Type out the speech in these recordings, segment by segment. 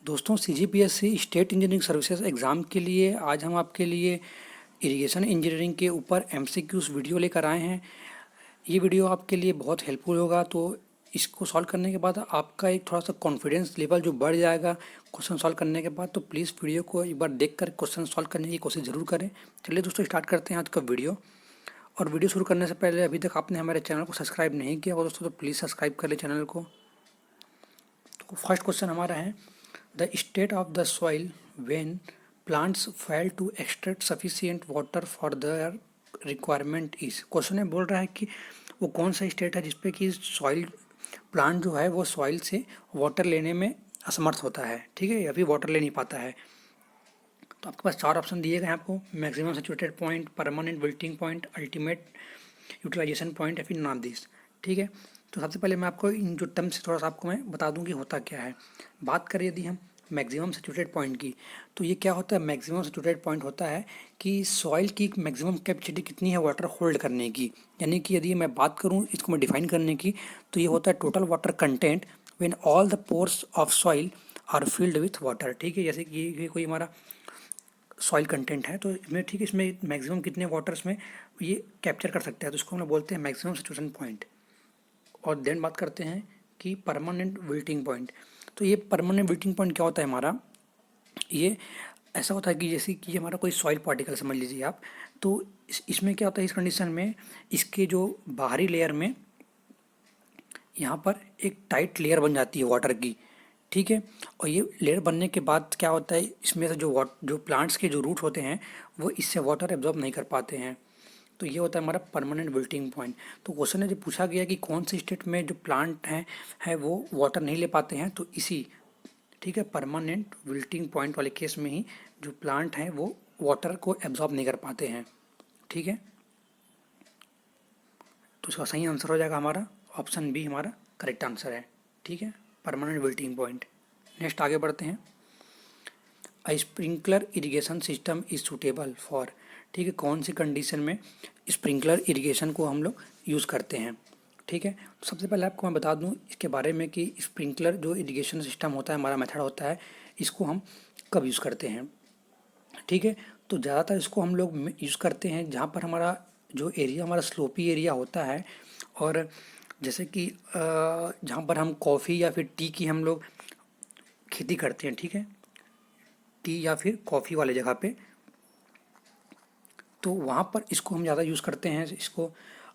दोस्तों CGPSC state engineering services exam के लिए आज हम आपके लिए इरिगेशन इंजीनियरिंग के ऊपर एमसीक्यूज़ वीडियो लेकर आए हैं। ये वीडियो आपके लिए बहुत हेल्पफुल होगा। तो इसको सॉल्व करने के बाद आपका एक थोड़ा सा कॉन्फिडेंस लेवल जो बढ़ जाएगा क्वेश्चन सॉल्व करने के बाद। तो प्लीज़ वीडियो को एक बार देख कर क्वेश्चन सॉल्व करने की कोशिश ज़रूर करें। चलिए दोस्तों स्टार्ट करते हैं आज का वीडियो। और वीडियो शुरू करने से पहले अभी तक आपने हमारे चैनल को सब्सक्राइब नहीं किया हो दोस्तों तो प्लीज़ सब्सक्राइब कर लें चैनल को। तो फर्स्ट क्वेश्चन हमारा है the state of the soil when plants fail to extract sufficient water for their requirement is. Question में बोल रहा है कि वो कौन सा स्टेट है जिसपे कि सॉइल प्लांट जो है वो सॉइल से वाटर लेने में असमर्थ होता है, ठीक है, या फिर वाटर ले नहीं पाता है। तो आपके पास चार ऑप्शन दिए गए हैं आपको, maximum saturated point, permanent wilting point, ultimate utilization point या फिर नॉन दिस, ठीक है। तो सबसे पहले मैं आपको इन जो टर्म से थोड़ा सा आपको मैं बता दूं कि होता क्या है। बात करें यदि हम मैक्सिमम सैचुरेटेड पॉइंट की, तो ये क्या होता है, मैक्सिमम सैचुरेटेड पॉइंट होता है कि सॉइल की मैक्सिमम कैपेसिटी कितनी है वाटर होल्ड करने की। यानी कि यदि मैं बात करूँ इसको मैं डिफाइन करने की, तो ये होता है total water content when all the pores of soil are filled with water, ठीक है। जैसे कि ये कोई हमारा सॉइल कंटेंट है तो इसमें, ठीक है, इसमें मैक्सिमम कितने वाटर्स में ये कैप्चर कर सकते हैं, तो इसको हम लोग बोलते हैं मैक्सिमम सैचुरेशन पॉइंट। और देन बात करते हैं कि परमानेंट विल्टिंग पॉइंट। तो ये परमानेंट विल्टिंग पॉइंट क्या होता है हमारा, ये ऐसा होता है कि जैसे कि हमारा कोई सॉइल पार्टिकल समझ लीजिए आप, तो इसमें क्या होता है, इस कंडीशन में इसके जो बाहरी लेयर में यहाँ पर एक टाइट लेयर बन जाती है वाटर की, ठीक है। और ये लेयर बनने के बाद क्या होता है, इसमें से जो प्लांट्स के जो रूट होते हैं वो इससे वाटर एब्जॉर्ब नहीं कर पाते हैं। तो ये होता है हमारा परमानेंट विल्टिंग पॉइंट। तो क्वेश्चन है जो पूछा गया कि कौन से स्टेट में जो प्लांट हैं है वो वाटर नहीं ले पाते हैं, तो इसी, ठीक है, परमानेंट विल्टिंग पॉइंट वाले केस में ही जो प्लांट हैं वो वाटर को एब्जॉर्ब नहीं कर पाते हैं, ठीक है। तो इसका सही आंसर हो जाएगा हमारा ऑप्शन बी, हमारा करेक्ट आंसर है, ठीक है, परमानेंट विल्टिंग पॉइंट। नेक्स्ट आगे बढ़ते हैं। A sprinkler irrigation system is suitable for, ठीक है, कौन सी कंडीशन में स्प्रिंकलर इरिगेशन को हम लोग यूज़ करते हैं, ठीक है। सबसे पहले आपको मैं बता दूं इसके बारे में कि स्प्रिंकलर जो इरिगेशन सिस्टम होता है, हमारा मेथड होता है, इसको हम कब यूज़ करते हैं, ठीक है। तो ज़्यादातर इसको हम लोग यूज़ करते हैं जहाँ पर हमारा जो एरिया हमारा स्लोपी एरिया होता है, और जैसे कि जहाँ पर हम कॉफ़ी या फिर टी की हम लोग खेती करते हैं, ठीक है, टी या फिर कॉफ़ी वाले जगह पे, तो वहाँ पर इसको हम ज़्यादा यूज़ करते हैं इसको।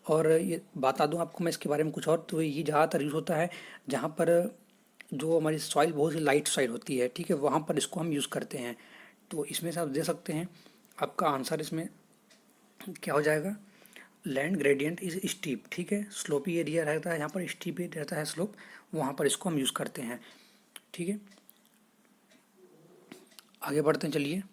और ये बता दूँ आपको मैं इसके बारे में कुछ और, तो ये ज़्यादातर यूज़ होता है जहाँ पर जो हमारी सॉइल बहुत ही लाइट सॉइल होती है, ठीक है, वहाँ पर इसको हम यूज़ करते हैं। तो इसमें से आप दे सकते हैं आपका आंसर इसमें क्या हो जाएगा, लैंड ग्रेडियंट इज स्टीप, ठीक है, स्लोपी एरिया रहता है, यहाँ पर स्टीप रहता है स्लोप, वहाँ पर इसको हम यूज़ करते हैं, ठीक है। आगे बढ़ते हैं, चलिए।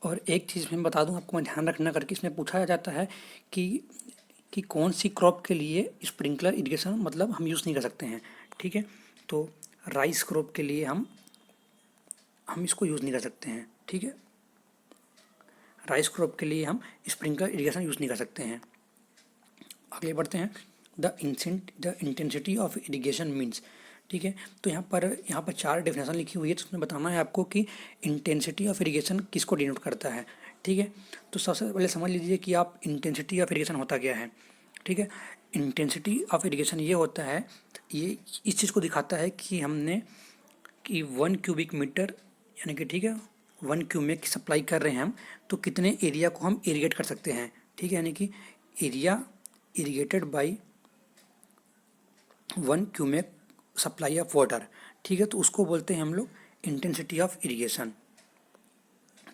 और एक चीज़ मैं बता दूं आपको, मैं ध्यान रखना करके, इसमें पूछा जाता है कि कौन सी क्रॉप के लिए स्प्रिंकलर इरिगेशन मतलब हम यूज़ नहीं कर सकते हैं, ठीक है। तो राइस क्रॉप के लिए हम इसको यूज़ नहीं कर सकते हैं, ठीक है, राइस क्रॉप के लिए हम स्प्रिंकलर इरिगेशन यूज़ नहीं कर सकते हैं। आगे बढ़ते हैं। The intensity of irrigation means, ठीक है। तो यहाँ पर चार डेफिनेशन लिखी हुई है, तो उसमें बताना है आपको कि इंटेंसिटी ऑफ इरिगेशन किसको डिनोट करता है, ठीक है। तो सबसे पहले समझ लीजिए कि आप इंटेंसिटी ऑफ इरिगेशन होता क्या है, ठीक है। इंटेंसिटी ऑफ इरिगेशन ये होता है, ये इस चीज़ को दिखाता है कि हमने कि 1 क्यूबिक मीटर, यानी कि, ठीक है, 1 क्यूमेक सप्लाई कर रहे हैं हम, तो कितने एरिया को हम इरीगेट कर सकते हैं, ठीक है, यानी कि area irrigated by 1 cumec supply of water, ठीक है। तो उसको बोलते हैं हम लोग इंटेंसिटी ऑफ इरिगेशन,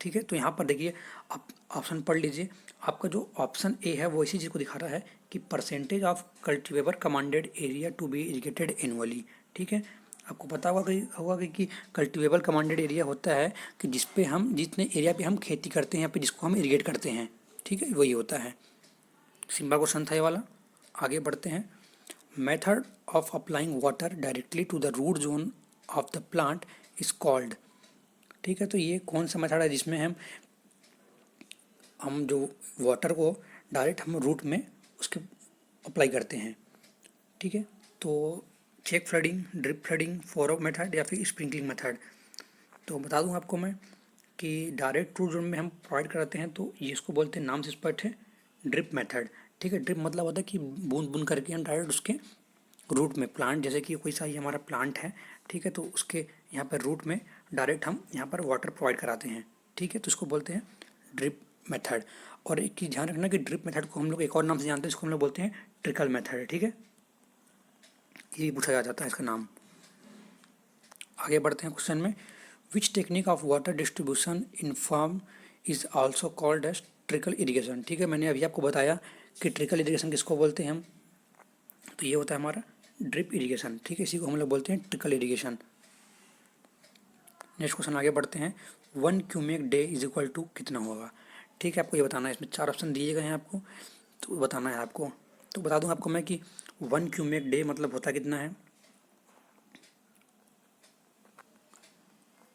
ठीक है। तो यहाँ पर देखिए, आप ऑप्शन पढ़ लीजिए। आपका जो ऑप्शन ए है वो इसी चीज़ को दिखा रहा है कि percentage of cultivable commanded area to be irrigated annually, ठीक है। आपको पता होगा कि कल्टीवेबल कमांडेड एरिया होता है कि जिसपे हम जितने एरिया पे हम खेती करते हैं या फिर जिसको हम इरिगेट करते हैं, ठीक है, वही होता है। सिंपल क्वेश्चन था ये वाला। आगे बढ़ते हैं। Method of applying water directly to the root zone of the plant is called, ठीक है। तो ये कौन सा मेथड है जिसमें हम जो वाटर को डायरेक्ट हम रूट में उसके अप्लाई करते हैं। ठीक है, तो check flooding, drip flooding, furrow method या फिर स्प्रिंकलिंग मेथड। तो बता दूं आपको मैं कि डायरेक्ट रूट जोन में हम प्रोवाइड कराते हैं तो ये इसको बोलते हैं, नाम से स्पष्ट है, ड्रिप मेथड। ठीक है, ड्रिप मतलब होता है कि बूंद बूंद करके हम डायरेक्ट उसके रूट में, प्लांट जैसे कि कोई सा ही हमारा प्लांट है, ठीक है, तो उसके यहाँ पर रूट में डायरेक्ट हम यहाँ पर वाटर प्रोवाइड कराते हैं। ठीक है, तो इसको बोलते हैं ड्रिप मेथड। और एक चीज़ ध्यान रखना कि ड्रिप मेथड को हम लोग एक और नाम से जानते हैं, इसको हम लोग बोलते हैं ट्रिकल मेथड। ठीक है, ये भी पूछा जा जाता है इसका नाम। आगे बढ़ते हैं क्वेश्चन में, which technique of water distribution in farm is also called as trickle irrigation. ठीक है, मैंने अभी आपको बताया कि ट्रिकल इरीगेशन किसको बोलते हैं हम, तो ये होता है हमारा ड्रिप इरीगेशन। ठीक है, इसी को हम लोग बोलते हैं ट्रिकल इरीगेशन। नेक्स्ट क्वेश्चन आगे बढ़ते हैं, 1 cumec day is equal to कितना होगा। ठीक है, आपको ये बताना है, इसमें 4 ऑप्शन दिए गए हैं आपको, तो बताना है आपको। तो बता दूं आपको मैं कि 1 क्यूमेक डे मतलब होता कितना है,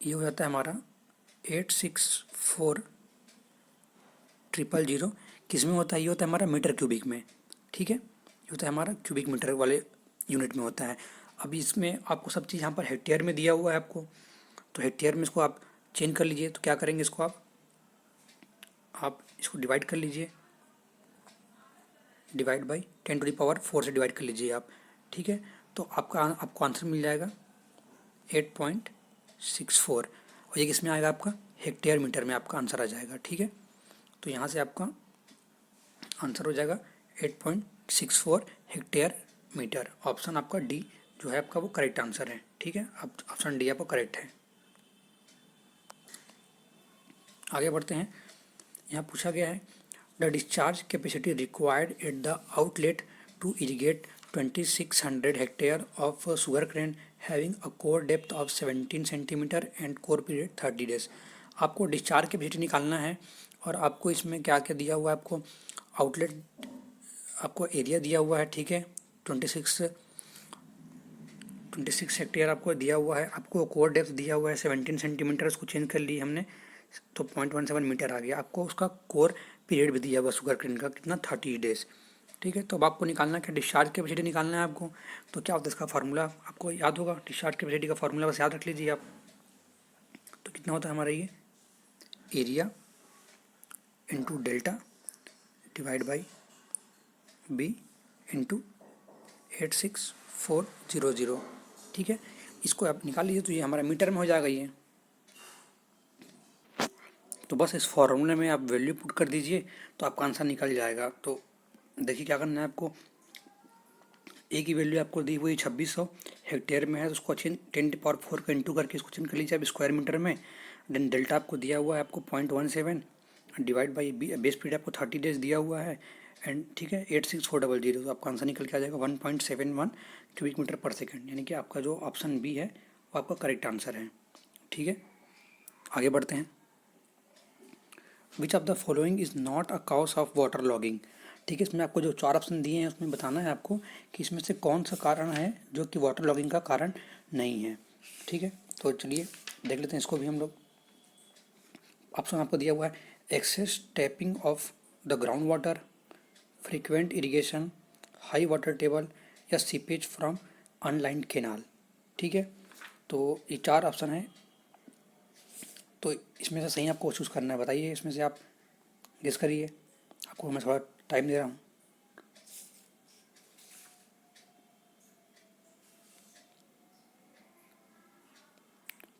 ये हो जाता है हमारा 864000। किस में होता है, ये होता है हमारा मीटर क्यूबिक में। ठीक है, ये होता है हमारा क्यूबिक मीटर वाले यूनिट में होता है। अभी इसमें आपको सब चीज़ यहाँ पर हेक्टेयर में दिया हुआ है आपको, तो हेक्टेयर में इसको आप चेंज कर लीजिए। तो क्या करेंगे, इसको आप इसको डिवाइड कर लीजिए, डिवाइड बाई 10⁴ से डिवाइड कर लीजिए आप। ठीक है, तो आपको आंसर मिल जाएगा 8.64, और ये किस में आएगा, आपका हेक्टेयर मीटर में आपका आंसर आ जाएगा। ठीक है, तो यहाँ से आपका आंसर हो जाएगा 8.64 हेक्टेयर मीटर। ऑप्शन आपका डी जो है आपका वो करेक्ट आंसर है। ठीक है, अब ऑप्शन डी आपका करेक्ट है। आगे बढ़ते हैं, यहाँ पूछा गया है, the discharge capacity required at the outlet to irrigate 2600 hectare of sugar cane having a kor depth of 17 centimetre and kor period 30 days. आपको डिस्चार्ज कैपेसिटी निकालना है, और आपको इसमें क्या क्या दिया हुआ है, आपको आउटलेट, आपको एरिया दिया हुआ है। ठीक है, 26 हेक्टेयर आपको दिया हुआ है, आपको कोर डेप्थ दिया हुआ है 17 सेंटीमीटर, उसको चेंज कर ली हमने तो 0.17 मीटर आ गया। आपको उसका कोर पीरियड भी दिया हुआ शुगर केन का कितना, 30 डेज। ठीक है, तो अब आपको निकालना क्या, डिस्चार्ज कैपेसिटी निकालना है आपको। तो क्या होता है इसका फार्मूला, आपको याद होगा, डिस्चार्ज कैपेसिटी का फार्मूला बस याद रख लीजिए आप। तो कितना होता है हमारा ये, area into delta divide by B into 86400। ठीक है, इसको आप निकाल लीजिए, तो ये हमारा मीटर में हो जाएगा ये। तो बस इस फॉर्मूले में आप वैल्यू पुट कर दीजिए तो आपका आंसर निकल जाएगा। तो देखिए क्या करना है आपको, ए की वैल्यू आपको दी हुई 2600 हेक्टेयर में है, तो उसको 10⁴ का इंटू करके इसको चेंज कर लीजिए आप स्क्वायर मीटर में। देन डेल्टा आपको दिया हुआ है आपको 0.17 डिवाइड बाई बेस पीरियड आपको 30 डेज दिया हुआ है, एंड ठीक है 86400, तो आपका आंसर निकल के आ जाएगा 1.71 क्यूबिक मीटर पर सेकेंड, यानी कि आपका जो ऑप्शन बी है वो आपका करेक्ट आंसर है। ठीक है, आगे बढ़ते हैं, which of the following is not a cause of water logging. ठीक है, इसमें आपको जो 4 ऑप्शन दिए हैं उसमें बताना है आपको कि इसमें से कौन सा कारण है जो कि वाटर लॉगिंग का कारण नहीं है। ठीक है, तो चलिए देख लेते हैं इसको भी हम लोग। ऑप्शन आपको दिया हुआ है, excess tapping of the ground water, frequent irrigation, high water table, या सीपेज फ्रॉम अनलाइंड केनाल। ठीक है, तो ये 4 ऑप्शन है, तो इसमें से सही आपको चूज़ करना है। बताइए इसमें से आप गेस करिए, आपको मैं थोड़ा टाइम दे रहा हूँ।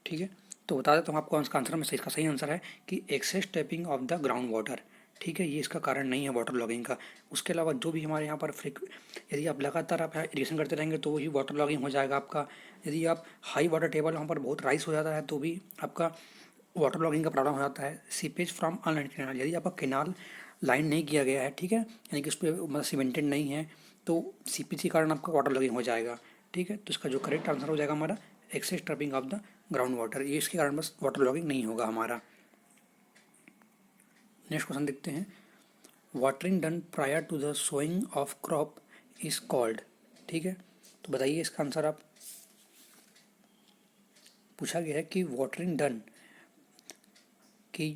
ठीक है, तो बता देता हूँ आपको इसका आंसर में, इसका सही आंसर है कि excess tapping of the ground water. ठीक है, ये इसका कारण नहीं है वाटर लॉगिंग का। उसके अलावा जो भी हमारे यहाँ पर यदि आप लगातार आप इरिगेशन करते रहेंगे तो वही वाटर लॉगिंग हो जाएगा आपका। यदि आप हाई वाटर टेबल वहाँ पर बहुत राइस हो जाता है तो भी आपका वाटर लॉगिंग का प्रॉब्लम हो जाता है। सीपेज फ्रॉम अनलाइन कैनाल, यदि आपका केनाल लाइन नहीं किया गया है, ठीक है, यानी कि उस पर मतलब सीमेंटेड नहीं है, तो सीपेज के कारण आपका वाटर लॉगिंग हो जाएगा। ठीक है, तो इसका जो करेक्ट आंसर हो जाएगा हमारा excess trapping of the ground water, ये इसके कारण बस वाटर लॉगिंग नहीं होगा हमारा। नेक्स्ट क्वेश्चन देखते हैं, watering done prior to the sowing of crop is called. ठीक है, तो बताइए इसका आंसर आप, पूछा गया है कि वाटरिंग डन कि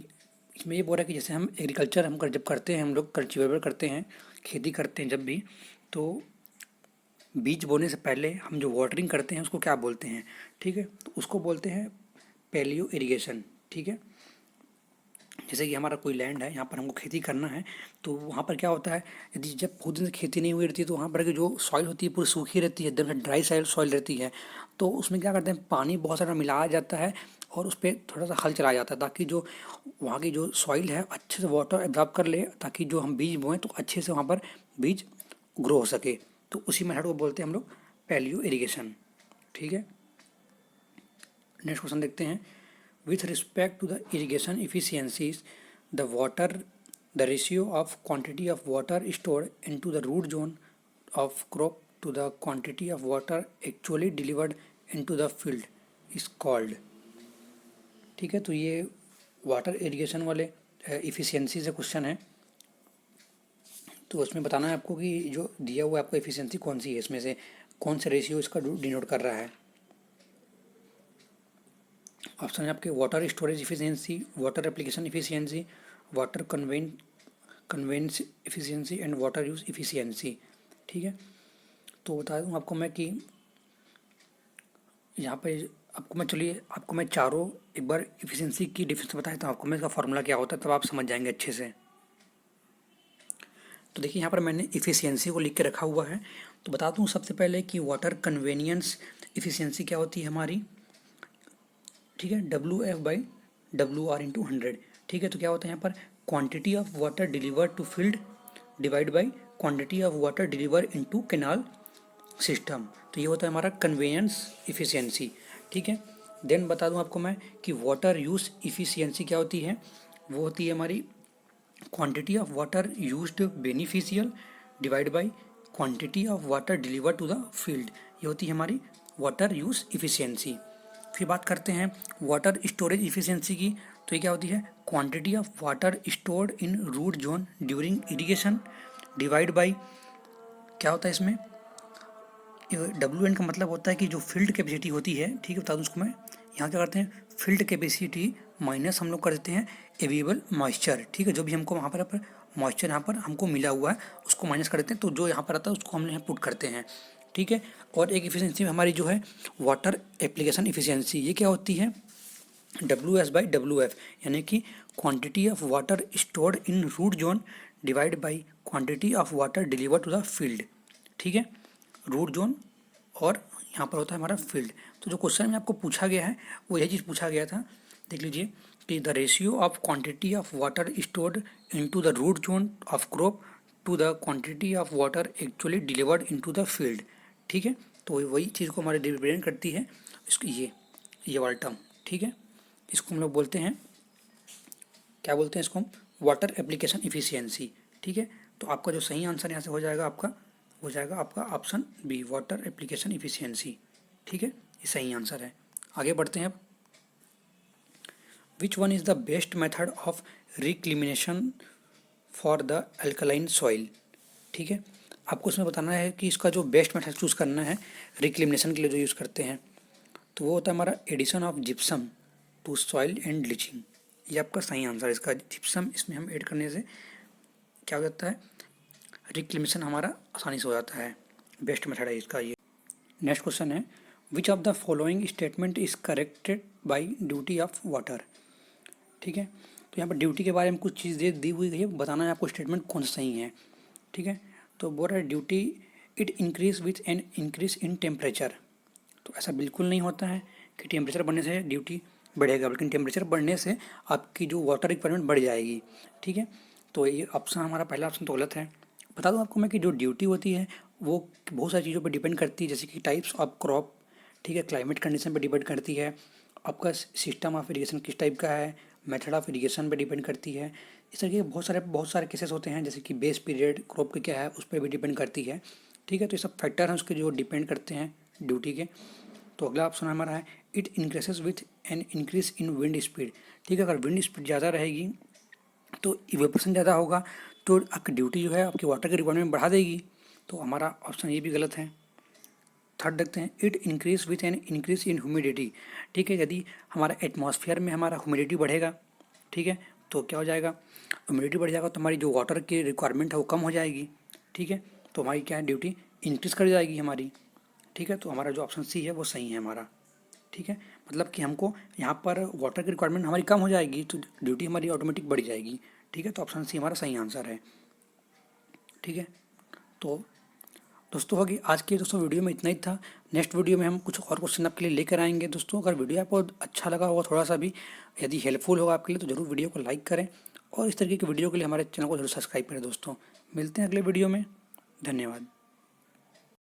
इसमें ये बोल रहा है कि जैसे हम एग्रीकल्चर जब करते हैं, हम लोग कल्टीवेटर करते हैं, खेती करते हैं जब भी, तो बीज बोने से पहले हम जो वाटरिंग करते हैं उसको क्या बोलते हैं, ठीक है, तो उसको बोलते हैं पैलियो इरिगेशन, ठीक है। जैसे कि हमारा कोई लैंड है, यहाँ पर हमको खेती करना है, तो वहाँ पर क्या होता है, यदि जब बहुत दिन से खेती नहीं हुई रहती है तो वहाँ पर की जो सॉइल होती है पूरी सूखी रहती है, एकदम से ड्राई सॉइल रहती है, तो उसमें क्या करते हैं, पानी बहुत सारा मिलाया जाता है और उस पर थोड़ा सा हल चलाया जाता है, ताकि जो वहाँ की जो सॉइल है अच्छे से वाटर एब्जॉर्ब कर ले, ताकि जो हम बीज बोएं तो अच्छे से वहाँ पर बीज ग्रो हो सके। तो उसी मेथड को बोलते हैं हम लोग पैलियो इरिगेशन, ठीक है। नेक्स्ट क्वेश्चन देखते हैं। With respect to the irrigation efficiencies, the ratio of quantity of water stored into the root zone of crop to the quantity of water actually delivered into the field is called, ठीक है। तो ये water irrigation वाले efficiency से question है, तो उसमें बताना है आपको कि जो दिया हुआ है आपको इफ़िशियंसी कौन सी है, इसमें से कौन सा रेशियो इसका डिनोट कर रहा है। ऑप्शन है आपके water storage efficiency, water application efficiency, water conveyance efficiency and water use efficiency, ठीक है। तो बता दूँ आपको मैं कि यहाँ पे आपको मैं चारों एक बार इफिशियंसी की डिफरेंस बताया था आपको मैं, इसका फॉर्मूला क्या होता है, तब आप समझ जाएंगे अच्छे से। तो देखिए यहाँ पर मैंने इफिशियंसी को लिख के रखा हुआ है। तो बता दूँ सबसे पहले कि वाटर कन्वेनियंस इफिशियंसी क्या होती है हमारी, ठीक है, WF/WR/100, ठीक है। तो क्या होता है यहाँ पर, quantity of water delivered to field divide by quantity of water deliver into canal system. तो ये होता है हमारा कन्वेयंस इफिशियंसी, ठीक है। देन बता दूं आपको मैं कि वाटर यूज इफिशियंसी क्या होती है, वो होती है हमारी quantity of water used beneficial divide by quantity of water deliver to the field, ये होती है हमारी वाटर यूज इफिशियंसी। फिर बात करते हैं वाटर स्टोरेज इफिशियंसी की। तो ये क्या होती है, quantity of water stored in root zone during irrigation divide by, क्या होता है इसमें, WN का मतलब होता है कि जो फील्ड कैपेसिटी होती है, ठीक है, बता दूँ उसको मैं। यहाँ क्या करते हैं, फील्ड कैपेसिटी माइनस हम लोग कर देते हैं एवेलेबल मॉइस्चर, ठीक है, जो भी हमको वहाँ पर मॉइस्चर यहाँ पर हमको मिला हुआ है उसको माइनस कर देते हैं, तो जो यहाँ पर आता है उसको हम यहाँ पुट करते हैं, ठीक है। और एक इफिशियंसी हमारी जो है वाटर एप्लीकेशन इफिशियंसी, ये क्या होती है, WS/WF, यानी कि quantity of water stored in root zone divide by quantity of water deliver to the field, ठीक है। रूट जोन और यहाँ पर होता है हमारा फील्ड। तो जो क्वेश्चन में आपको पूछा गया है वो यही चीज़ पूछा गया था, देख लीजिए कि the ratio of quantity of water stored into the root zone of crop to the quantity of water actually delivered into the field, ठीक है। तो वही चीज़ को हमारे रिप्रेजेंट करती है इसको, ये वाला टर्म, ठीक है। इसको हम लोग बोलते हैं, क्या बोलते हैं इसको हम, वाटर एप्लीकेशन इफिशियंसी, ठीक है। तो आपका जो सही आंसर यहाँ से हो जाएगा आपका option B, water application efficiency, ठीक है, ये सही आंसर है। आगे बढ़ते हैं अब। Which one is the best method of reclamation for the alkaline soil, ठीक है। आपको इसमें बताना है कि इसका जो बेस्ट मेथड चूज़ करना है रिक्लिमिनेशन के लिए जो यूज़ करते हैं, तो वो होता है हमारा addition of gypsum to soil and leaching. ये आपका सही आंसर है इसका, जिप्सम इसमें हम ऐड करने से क्या हो जाता है, रिक्लिमेशन हमारा आसानी से हो जाता है, बेस्ट मेथड है इसका ये। नेक्स्ट क्वेश्चन है, which of the following statement is corrected bye duty of water, ठीक है। तो यहाँ पर ड्यूटी के बारे में कुछ चीज़ दी हुई है, बताना है आपको स्टेटमेंट कौन सा सही है, ठीक है। तो बोल रहा है duty it increase with an increase in temperature. तो ऐसा बिल्कुल नहीं होता है कि टेम्परेचर बढ़ने से ड्यूटी बढ़ेगा, लेकिन टेम्परेचर बढ़ने से आपकी जो वाटर रिक्वायरमेंट बढ़ जाएगी, ठीक है। तो ये ऑप्शन हमारा पहला ऑप्शन तो गलत है। बता दूं आपको मैं कि जो ड्यूटी होती है वो बहुत सारी चीज़ों पर डिपेंड करती है, जैसे कि टाइप्स ऑफ क्रॉप, ठीक है, क्लाइमेट कंडीशन पर डिपेंड करती है, आपका सिस्टम ऑफ इरीगेशन किस टाइप का है, मेथड ऑफ इरीगेशन पर डिपेंड करती है। इस तरह के बहुत सारे केसेस होते हैं, जैसे कि बेस पीरियड क्रॉप का क्या है उस पर भी डिपेंड करती है, ठीक है। तो ये सब फैक्टर हैं उसके जो डिपेंड करते हैं ड्यूटी के। तो अगला ऑप्शन हमारा है it increases with an increase in wind speed, ठीक है। अगर विंड स्पीड ज़्यादा रहेगी तो इवेपोरेशन ज़्यादा होगा, तो आपकी ड्यूटी जो है आपकी वाटर की रिक्वायरमेंट बढ़ा देगी। तो हमारा ऑप्शन ये भी गलत है। थर्ड देखते हैं, it increase with an increase in humidity, ठीक है। यदि हमारा एटमॉस्फेयर में हमारा ह्यूमिडिटी बढ़ेगा, ठीक है, तो क्या हो जाएगा, ह्यूमिडिटी बढ़ जाएगा तो हमारी जो वाटर की रिक्वायरमेंट है वो कम हो जाएगी। ठीक है, तो हमारी क्या है, ड्यूटी इंक्रीज़ कर जाएगी हमारी। ठीक है, तो हमारा जो ऑप्शन सी है वो सही है हमारा। ठीक है, मतलब कि हमको यहाँ पर वाटर की रिक्वायरमेंट हमारी कम हो जाएगी तो ड्यूटी हमारी ऑटोमेटिक बढ़ जाएगी। ठीक है, तो ऑप्शन सी हमारा सही आंसर है। ठीक है, तो दोस्तों होगी आज की दोस्तों वीडियो में इतना ही था। नेक्स्ट वीडियो में हम कुछ और क्वेश्चन आपके लिए लेकर आएंगे। दोस्तों अगर वीडियो आपको अच्छा लगा होगा, थोड़ा सा भी यदि हेल्पफुल होगा आपके लिए, तो ज़रूर वीडियो को लाइक करें और इस तरीके की वीडियो के लिए हमारे चैनल को जरूर सब्सक्राइब करें। दोस्तों मिलते हैं अगले वीडियो में। धन्यवाद।